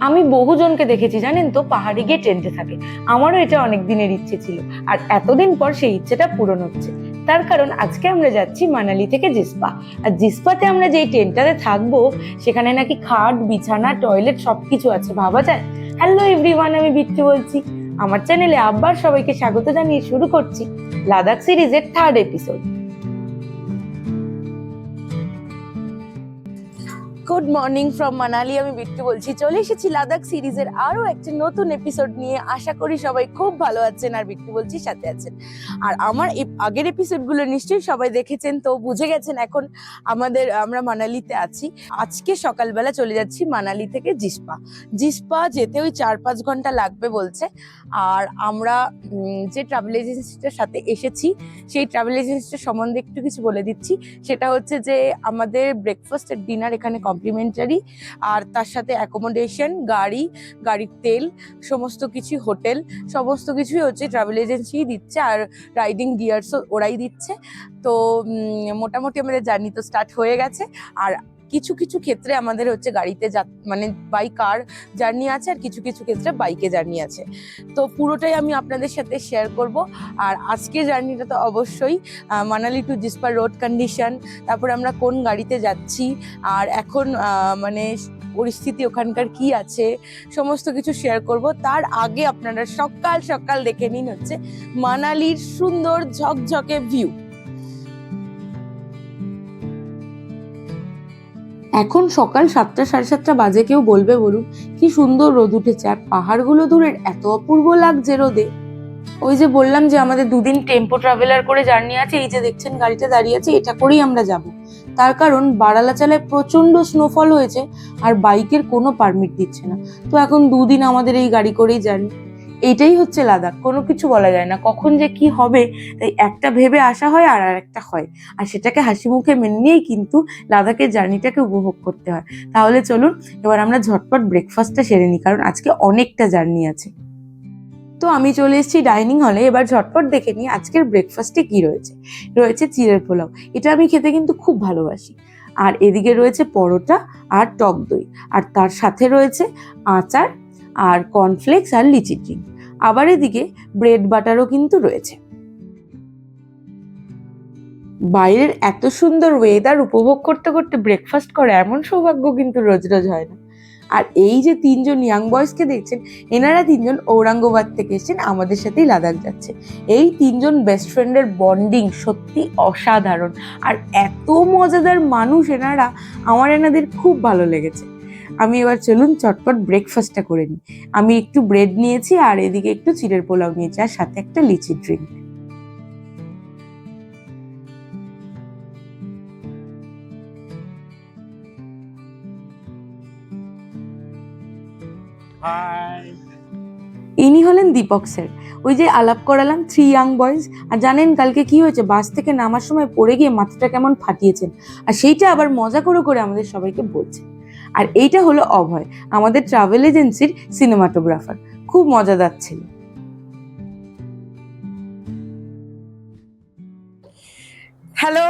আমি বহুজনকে দেখেছি জানেন তো, পাহাড়ে গিয়ে টেন্টে থাকে। আমারও এটা অনেক দিনের ইচ্ছে ছিল, আর এতদিন পর সেই ইচ্ছেটা পূরণ হচ্ছে। তার কারণ আজকে আমরা যাচ্ছি মানালি থেকে জিসপা। আর জিসপাতে আমরা যেই টেন্টটাতে থাকবো, সেখানে নাকি খাট, বিছানা, টয়লেট সবকিছু আছে, ভাবা যায়। হ্যালো এভরিওয়ান, আমি বিট্টু বলছি। আমার চ্যানেলে আবার সবাইকে স্বাগত জানিয়ে শুরু করছি লাদাখ সিরিজের 3rd episode. Good morning from Manali, আমি বিট্টু বলছি। চলে এসেছি লাদাখ সিরিজের আরো একটা নতুন এপিসোড নিয়ে। আশা করি সবাই খুব ভালো আছেন, আর বিট্টু বলছি সাথে আছেন। আর আমার আগের এপিসোডগুলো নিশ্চয়ই সবাই দেখেছেন, তো বুঝে গেছেন এখন আমরা মানালিতে আছি। আজকে সকালবেলা চলে যাচ্ছি মানালি থেকে জিসপা। জিসপা যেতে ওই 4-5 ঘন্টা লাগবে বলছে। আর আমরা যে ট্রাভেল এজেন্সিটার সাথে এসেছি, সেই ট্রাভেল এজেন্সিটার সম্বন্ধে একটু কিছু বলে দিচ্ছি। সেটা হচ্ছে যে আমাদের ব্রেকফাস্ট আর ডিনার এখানে কমপ্লিমেন্টারি, আর তার সাথে অ্যাকোমোডেশন, গাড়ির তেল, সমস্ত কিছু, হোটেল, সমস্ত কিছুই হচ্ছে ট্রাভেল এজেন্সি দিচ্ছে। আর রাইডিং গিয়ার্সও ওরাই দিচ্ছে। তো মোটামুটি আমাদের জার্নি তো স্টার্ট হয়ে গেছে। আর কিছু কিছু ক্ষেত্রে আমাদের হচ্ছে গাড়িতে মানে বাই কার জার্নি আছে, আর কিছু কিছু ক্ষেত্রে বাইকে জার্নি আছে। তো পুরোটাই আমি আপনাদের সাথে শেয়ার করব। আর আজকে জার্নিটা তো অবশ্যই মানালি টু জিসপার রোড কন্ডিশন, তারপরে আমরা কোন গাড়িতে যাচ্ছি, আর এখন মানে পরিস্থিতি ওখানকার কি আছে, সমস্ত কিছু শেয়ার করব। তার আগে আপনারা সকাল সকাল দেখে নিন হচ্ছে মানালির সুন্দর ঝকঝকে ভিউ। এখন সকাল 7টা 7:30 বাজে। কেউ বলবে বলুন, কি সুন্দর রোদ উঠেছে, আর পাহাড়গুলো দূরের এত অপূর্ব লাগছে রোদে। ওই যে বললাম যে আমাদের 2 দিন টেম্পো ট্রাভেলার করে জার্নি আছে। এই যে দেখছেন গাড়িটা দাঁড়িয়ে আছে, এটা করেই আমরা যাব। তার কারণ বারালাচালায় প্রচন্ড স্নোফল হয়েছে, আর বাইকের কোনো পারমিট দিচ্ছে না। তো এখন 2 দিন আমাদের এই গাড়ি করেই জার্নি। এইটাই হচ্ছে লাদাখ, কোনো কিছু বলা যায় না, কখন যে কি হবে। তাই একটা ভেবে আসা হয় আর একটা হয়, আর সেটাকে হাসি মুখে মেনে নিয়েই কিন্তু লাদাখের জার্নিটাকে উপভোগ করতে হয়। তাহলে চলুন এবার আমরা ঝটপট ব্রেকফাস্টটা সেরে নিই, কারণ আজকে অনেকটা জার্নি আছে। তো আমি চলে এসেছি ডাইনিং হলে। এবার ঝটপট দেখে নিই আজকের ব্রেকফাস্টে কি রয়েছে। রয়েছে চিড়ের পোলাও, এটা আমি খেতে কিন্তু খুব ভালোবাসি। আর এদিকে রয়েছে পরোটা আর টক দই, আর তার সাথে রয়েছে আচার আর কর্নফ্লেক্স আর লিচি ড্রিঙ্ক। আবার এদিকে ব্রেড বাটারও কিন্তু রয়েছে। বাইরের এত সুন্দর ওয়েদার উপভোগ করতে করতে ব্রেকফাস্ট করা এমন সৌভাগ্য কিন্তু রোজ রোজ হয় না। আর এই যে 3জন ইয়াং বয়সকে দেখছেন, এনারা 3জন ঔরঙ্গাবাদ থেকে এসেছেন, আমাদের সাথেই লাদাখ যাচ্ছে। এই 3জন বেস্ট ফ্রেন্ডের বন্ডিং সত্যি অসাধারণ, আর এত মজাদার মানুষ এনারা, আমার এনাদের খুব ভালো লেগেছে। আমি এবার চলুন চটপট ব্রেকফাস্টটা করে নিই। আমি একটু ব্রেড নিয়েছি, আর এদিকে একটু চিড়ের পোলাও নিয়েছি, আর সাথে একটা লিচি ড্রিঙ্ক। ইনি হলেন দীপক স্যার, ওই যে আলাপ করালাম 3 ইয়াং বয়েজ। আর জানেন কালকে কি হয়েছে? বাস থেকে নামার সময় পড়ে গিয়ে মাথাটা কেমন ফাটিয়েছেন, আর সেইটা আবার মজা করে করে আমাদের সবাইকে বলছে। আর এইটা হলো অভয়, আমাদের ট্রাভেল এজেন্সির সিনেমাটোগ্রাফার, খুব মজাদার ছিল। হ্যালো,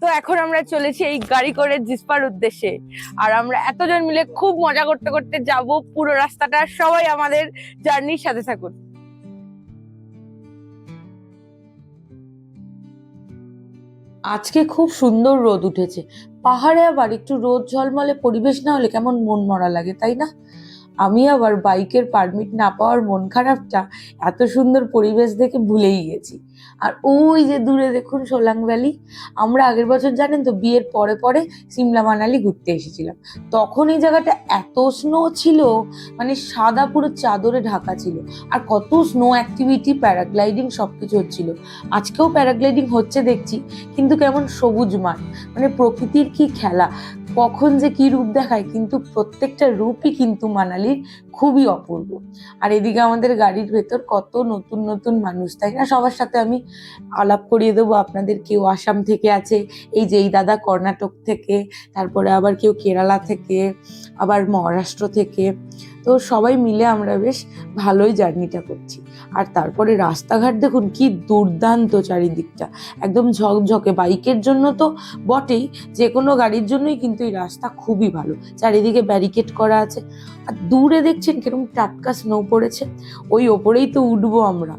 তো এখন আমরা চলেছি এই গাড়ি করে জিসপার উদ্দেশ্যে। আর আমরা এতজন মিলে খুব মজা করতে করতে যাব পুরো রাস্তাটা। সবাই আমাদের জার্নির সাথে থাকুন। আজকে খুব সুন্দর রোদ উঠেছে। পাহাড়ে আবার একটু রোদ ঝলমলে পরিবেশ না হলে কেমন মন মরা লাগে, তাই না? আমি আবার বাইকের পারমিট না পাওয়ার মন খারাপটা এত সুন্দর পরিবেশ দেখে ভুলেই গেছি। আর ওই যে দূরে দেখুন সোলাং ভ্যালি। আমরা আগের বছর জানেন তো বিয়ের পরে পরে সিমলা মানালি ঘুরতে এসেছিলাম। তখন এই জায়গাটা এত স্নো ছিল, মানে সাদা পুরো চাদরে ঢাকা ছিল। আর কত স্নো অ্যাক্টিভিটি, প্যারাগ্লাইডিং সবকিছু হচ্ছিল। আজকেও প্যারাগ্লাইডিং হচ্ছে দেখছি, কিন্তু কেমন সবুজ মাঠ, মানে প্রকৃতির কি খেলা, কখন যে কি রূপ দেখায়, কিন্তু প্রত্যেকটা রূপই কিন্তু মানালির খুবই অপূর্ব। আর এদিকে আমাদের গাড়ির ভেতর কত নতুন নতুন মানুষ, তাই না? সবার সাথে আমি আলাপ করিয়ে দেবো আপনাদের। কেউ আসাম থেকে আছে, এই যে এই দাদা কর্ণাটক থেকে, তারপরে আবার কেউ কেরালা থেকে, আবার মহারাষ্ট্র থেকে। তো সবাই মিলে আমরা বেশ ভালোই জার্নিটা করছি। আর তারপরে রাস্তাঘাট দেখুন কি দুর্দান্ত, চারিদিকটা একদম ঝকঝকে। বাইকের জন্য তো বটেই, যে কোনো গাড়ির জন্যই কিন্তু এই রাস্তা খুবই ভালো। চারিদিকে ব্যারিকেড করা আছে, আর দূরে দেখছেন কিরকম টাটকা স্নো পড়েছে। ওই ওপরেই তো উঠবো আমরা।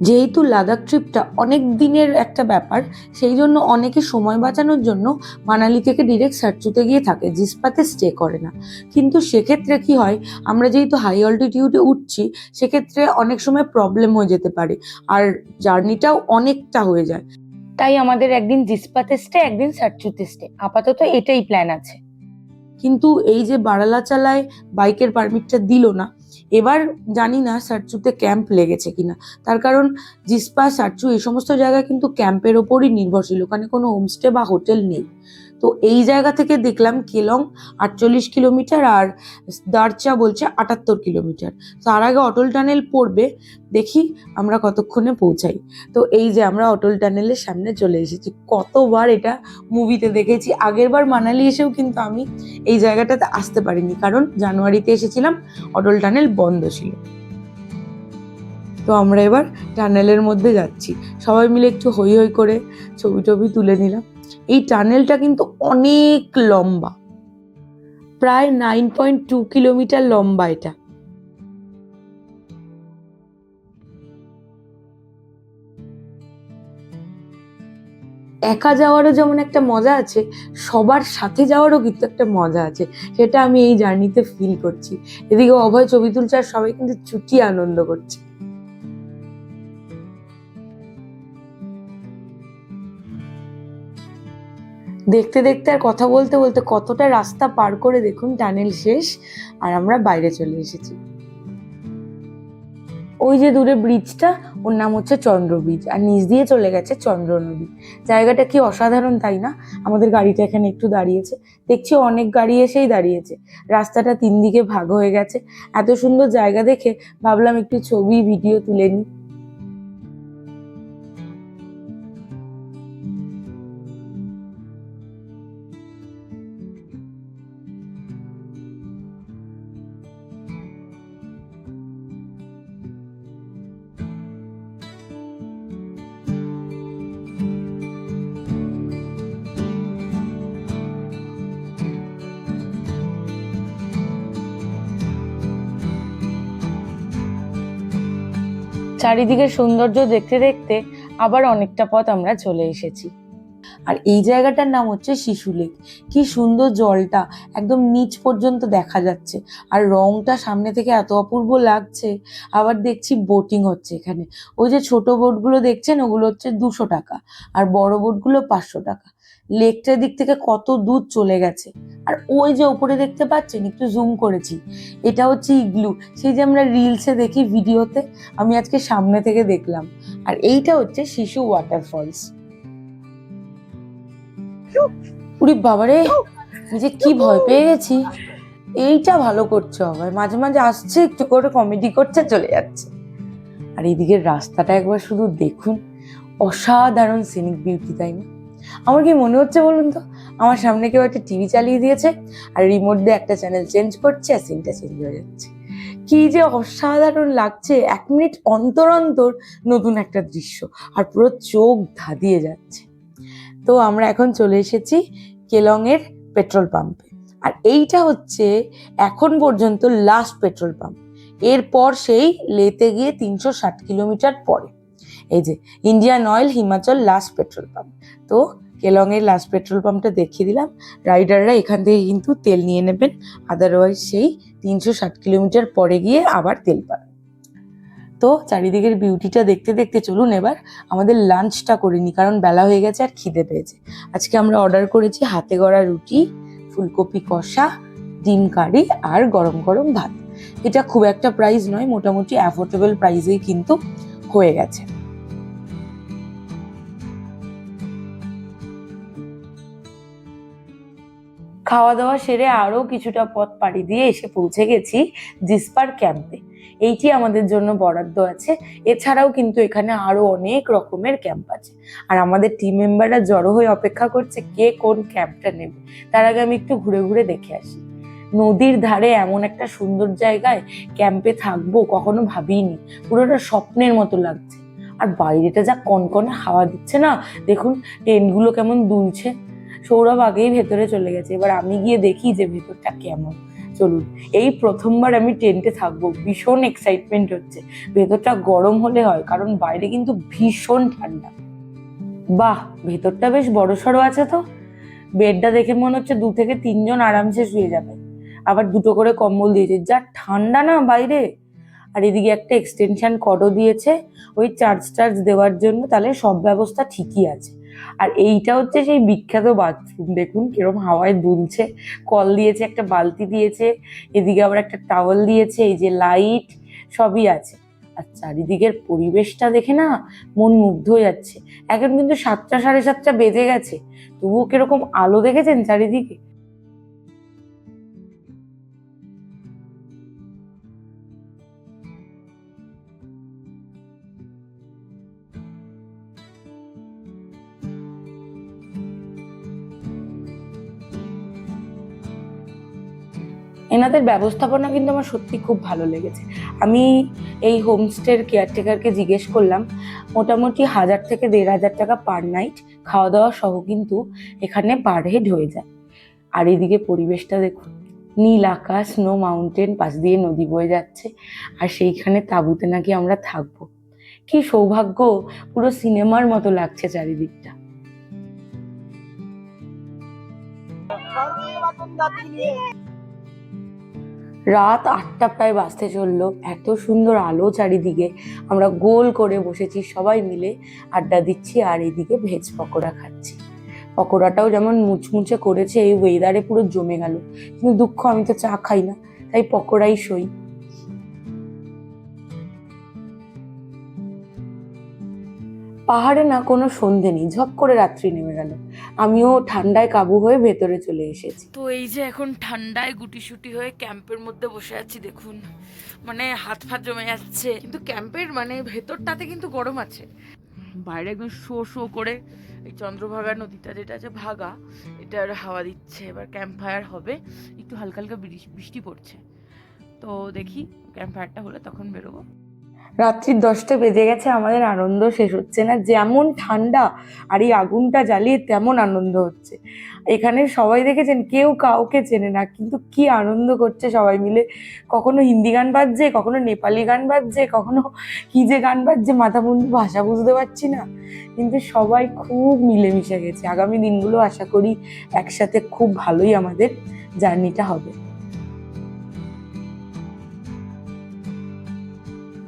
যেহেতু লাদাখ ট্রিপটা অনেক দিনের একটা ব্যাপার, সেই জন্য অনেকে সময় বাঁচানোর জন্য মানালি থেকে ডিরেক্ট সারচুতে গিয়ে থাকে, জিসপাতে স্টে করে না। কিন্তু সেক্ষেত্রে কি হয়, আমরা যেহেতু হাই অল্টিটিউডে উঠছি, সেক্ষেত্রে অনেক সময় প্রবলেম হয়ে যেতে পারে, আর জার্নিটাও অনেকটা হয়ে যায়। তাই আমাদের একদিন জিসপাতে স্টে, একদিন সারচুতে স্টে, আপাতত এটাই প্ল্যান আছে। কিন্তু এই যে বারালা চালায় বাইকের পারমিটটা দিল না, এবার জানি না সারচুতে ক্যাম্প লেগেছে কিনা। তার কারণ জিসপা, সারচু এই সমস্ত জায়গায় কিন্তু ক্যাম্পের ওপরই নির্ভরশীল, ওখানে কোনো হোমস্টে বা হোটেল নেই। তো এই জায়গা থেকে দেখলাম কেলং 48 কিলোমিটার আর দারচা বলছে 78 কিলোমিটার। তার আগে অটল টানেল পড়বে, দেখি আমরা কতক্ষণে পৌঁছাই। তো এই যে আমরা অটল টানেলের সামনে চলে এসেছি। কতবার এটা মুভিতে দেখেছি, আগের বার মানালি এসেও কিন্তু আমি এই জায়গাটাতে আসতে পারিনি, কারণ জানুয়ারিতে এসেছিলাম, অটল টানেল বন্ধ ছিল। তো আমরা এবার টানেলের মধ্যে যাচ্ছি, সবাই মিলে একটু হই হই করে ছবি টবি তুলে নিলাম। এই টানেলটা কিন্তু অনেক লম্বা, প্রায় 9.2 কিলোমিটার লম্বা এটা। একা যাওয়ারও যেমন একটা মজা আছে, সবার সাথে যাওয়ারও কিন্তু একটা মজা আছে, সেটা আমি এই জার্নিতে ফিল করছি। এদিকে অভয় ছবি তুলছে আর সবাই কিন্তু চুটিয়ে আনন্দ করছে। দেখতে দেখতে আর কথা বলতে বলতে কতটা রাস্তা পার করে দেখুন টানেল শেষ, আর আমরা বাইরে চলে এসেছি। ওই যে দূরে ব্রিজটা, ওর নাম হচ্ছে চন্দ্র ব্রিজ, আর নিচ দিয়ে চলে গেছে চন্দ্র নদী। জায়গাটা কি অসাধারণ, তাই না? আমাদের গাড়িটা এখানে একটু দাঁড়িয়েছে, দেখছি অনেক গাড়ি এসেই দাঁড়িয়েছে। রাস্তাটা 3 দিকে ভাগ হয়ে গেছে। এত সুন্দর জায়গা দেখে ভাবলাম একটু ছবি ভিডিও তুলে নিই। চারিদিকের সৌন্দর্য দেখতে দেখতে আবার অনেকটা পথ আমরা চলে এসেছি। আর এই জায়গাটার নাম হচ্ছে শিশু লেক। কি সুন্দর, জলটা একদম নিচ পর্যন্ত দেখা যাচ্ছে, আর রংটা সামনে থেকে এত অপূর্ব লাগছে। আবার দেখছি বোটিং হচ্ছে এখানে। ওই যে ছোট বোটগুলো দেখছেন, ওগুলো হচ্ছে 200 টাকা, আর বড় বোটগুলো 500 টাকা। লেকটার দিক থেকে কত দূর চলে গেছে। আর ওই যে ওপরে দেখতে পাচ্ছেন, একটু জুম করেছি, এটা হচ্ছে ইগলু, সেই যে আমরা রিলসে দেখি, ভিডিওতে, আমি আজকে সামনে থেকে দেখলাম। আর এইটা হচ্ছে শিশু ওয়াটারফলস। উরি বাবারে, নিজে কি ভয় পেয়ে গেছি। এইটা ভালো করছে সবাই, মাঝে মাঝে আসছে, একটু করে কমেডি করছে, চলে যাচ্ছে। আর এইদিকের রাস্তাটা একবার শুধু দেখুন, অসাধারণ সিনিক বিউটি, তাই না? আমার কি মনে হচ্ছে বলুন তো, আমার সামনে কেউ একটা টিভি চালিয়ে দিয়েছে, আর রিমোট দিয়ে একটা চ্যানেল চেঞ্জ করছে, আর সিনটা চেঞ্জ হয়ে যাচ্ছে। কি যে অসাধারণ লাগছে, 1 মিনিট অন্তর অন্তর নতুন একটা দৃশ্য, আর পুরো চোখ ধাঁধিয়ে যাচ্ছে। তো আমরা এখন চলে এসেছি কেলং এর পেট্রোল পাম্পে, আর এইটা হচ্ছে এখন পর্যন্ত লাস্ট পেট্রোল পাম্প। এরপর সেই লেতে গিয়ে 360 কিলোমিটার পরে এই যে Indian oil Himachal last petrol pump. তো কেলং এর লাস্ট পেট্রোল পাম্পটা দেখিয়ে দিলাম। রাইডাররা এখান থেকে কিন্তু তেল নিয়ে নেবেন, আদারওয়াইজ সেই 360 কিলোমিটার পরে গিয়ে আবার তেল পাবেন। তো চারিদিকের বিউটিটা দেখতে দেখতে চলুন এবার আমাদের লাঞ্চটা করে নিই, কারণ বেলা হয়ে গেছে আর খিদে পেয়েছে। আজকে আমরা অর্ডার করেছি হাতে গড়া রুটি, ফুলকপি কষা, ডিম কারি আর গরম গরম ভাত। এটা খুব একটা প্রাইস নয়, মোটামুটি অ্যাফোর্ডেবল প্রাইসেই কিন্তু হয়ে গেছে। খাওয়া দাওয়া সেরে আরো কিছুটা পথ পাড়ি দিয়ে এসে পৌঁছে গেছি জিসপার ক্যাম্পে। এইটি আমাদের জন্য বরাদ্দ আছে, এছাড়াও কিন্তু এখানে আরো অনেক রকমের ক্যাম্প আছে। আর আমাদের টিম মেম্বাররা জড়ো হয়ে অপেক্ষা করছে কে কোন ক্যাম্পটা নেবে। তার আগে আমি একটু ঘুরে ঘুরে দেখে আসি। নদীর ধারে এমন একটা সুন্দর জায়গায় ক্যাম্পে থাকবো কখনো ভাবিনি, পুরোটা স্বপ্নের মতো লাগছে। আর বাইরেটা যা কনকনে হাওয়া দিচ্ছে না, দেখুন টেন্টগুলো কেমন দুলছে। সৌরভ আগেই ভেতরে চলে গেছে, এবার আমি গিয়ে দেখি যে ভেতরটা কেমন। চলুন, এই প্রথমবার আমি টেন্টে থাকবো, ভীষণ এক্সাইটমেন্ট হচ্ছে। ভেতরটা গরম হলে হয়, কারণ বাইরে কিন্তু ভীষণ ঠান্ডা। বাহ, ভেতরটা বেশ বড়সড় আছে তো। বেডটা দেখে মনে হচ্ছে 2 থেকে 3 জন আরামসে শুয়ে যাবে। আবার 2টো করে কম্বল দিয়েছে, যা ঠান্ডা না বাইরে। আর এদিকে একটা এক্সটেনশন কর্ডও দিয়েছে ওই চার্জ দেওয়ার জন্য, তাহলে সব ব্যবস্থা ঠিকই আছে। আর এইটা হচ্ছে সেই বিখ্যাত বাথরুম, দেখুন কিরম হাওয়ায় দুলছে। কল দিয়েছে, একটা বালতি দিয়েছে, এদিকে আবার একটা টাওয়েল দিয়েছে, এই যে লাইট সবই আছে। আর চারিদিকের পরিবেশটা দেখে না মন মুগ্ধ হয়ে যাচ্ছে। এখন কিন্তু 7টা 7:30 বেজে গেছে, তবুও কিরকম আলো দেখেছেন চারিদিকে। এনাদের ব্যবস্থাপনা কিন্তু আমার সত্যি খুব ভালো লেগেছে। আমি এই হোমস্টের কেয়ারটেকারকে জিজ্ঞেস করলাম, মোটামুটি 1000 থেকে 1500 টাকা পার নাইট, খাওয়া দাওয়া সহ কিন্তু এখানে পার হেড হয়ে যায়। আর এদিকে পরিবেশটা দেখুন, নীল আকাশ, স্নো মাউন্টেন, পাশ দিয়ে নদী বয়ে যাচ্ছে, আর সেইখানে তাঁবুতে নাকি আমরা থাকবো। কি সৌভাগ্য, পুরো সিনেমার মতো লাগছে চারিদিকটা। রাত 8টা প্রায় বাজতে চললো, এত সুন্দর আলো চারিদিকে। আমরা গোল করে বসেছি সবাই মিলে, আড্ডা দিচ্ছি, আর এদিকে ভেজ পকোড়া খাচ্ছি। পকোড়াটাও যেমন মুচমুচে করেছে, এই ওয়েদারে পুরো জমে গেল। কিন্তু দুঃখ, আমি তো চা খাই না, তাই পকোড়াই সই। পাহাড়ে না কোনো সন্ধে নেই, ঝপ করে রাত্রি নেমে গেল। আমিও ঠান্ডায় কাবু হয়ে ভেতরে চলে এসেছি। তো এই যে এখন ঠান্ডায় গুটিসুটি হয়ে ক্যাম্পের মধ্যে বসে আছি, দেখুন মানে হাত ফাত জমে যাচ্ছে। কিন্তু ক্যাম্পের মানে ভেতরটাতে কিন্তু গরম আছে, বাইরে একদম শো শো করে এই চন্দ্রভাগা নদীটা যেটা আছে ভাগা, এটার হাওয়া দিচ্ছে। এবার ক্যাম্প ফায়ার হবে, একটু হালকা হালকা বৃষ্টি পড়ছে। তো দেখি ক্যাম্প ফায়ারটা হলে তখন বেরোবো। রাত্রি 10টা বেজে গেছে, আমাদের আনন্দ শেষ হচ্ছে না। যেমন ঠান্ডা, আর এই আগুনটা জ্বালিয়ে তেমন আনন্দ হচ্ছে। এখানে সবাই দেখেছেন কেউ কাউকে চেনে না, কিন্তু কি আনন্দ করছে সবাই মিলে। কখনো হিন্দি গান বাজছে, কখনো নেপালি গান বাজছে, কখনো কি যে গান বাজছে, মাথা মুন্ডু ভাষা বুঝতে পারছি না। কিন্তু সবাই খুব মিলেমিশে গেছে। আগামী দিনগুলো আশা করি একসাথে খুব ভালোই আমাদের জার্নিটা হবে।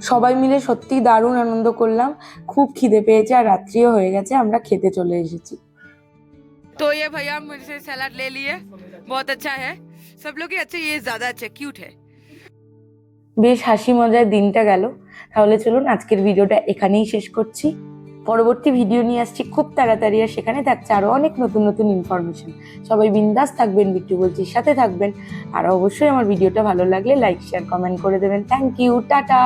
সবাই মিলে সত্যি দারুণ আনন্দ করলাম, খুব খিদে পেয়েছে, আর রাত্রিও হয়ে গেছে, আমরা খেতে চলে এসেছি। तो ये भैया मुझसे सलाद ले लिए, बहुत अच्छा है, सब लोग ही अच्छे, ये ज्यादा अच्छा क्यूट है। বেশ হাসি মজার দিনটা গেল। তাহলে চলুন আজকের ভিডিওটা এখানেই শেষ করছি। পরবর্তী ভিডিও নিয়ে আসছি খুব তাড়াতাড়ি, আর সেখানে থাকছে আরো অনেক নতুন নতুন ইনফরমেশন। সবাই বিন্দাস থাকবেন, বিট্টু বলছি সাথে থাকবেন। আর অবশ্যই আমার ভিডিওটা ভালো লাগলে লাইক শেয়ার কমেন্ট করে দেবেন। Thank you, tata.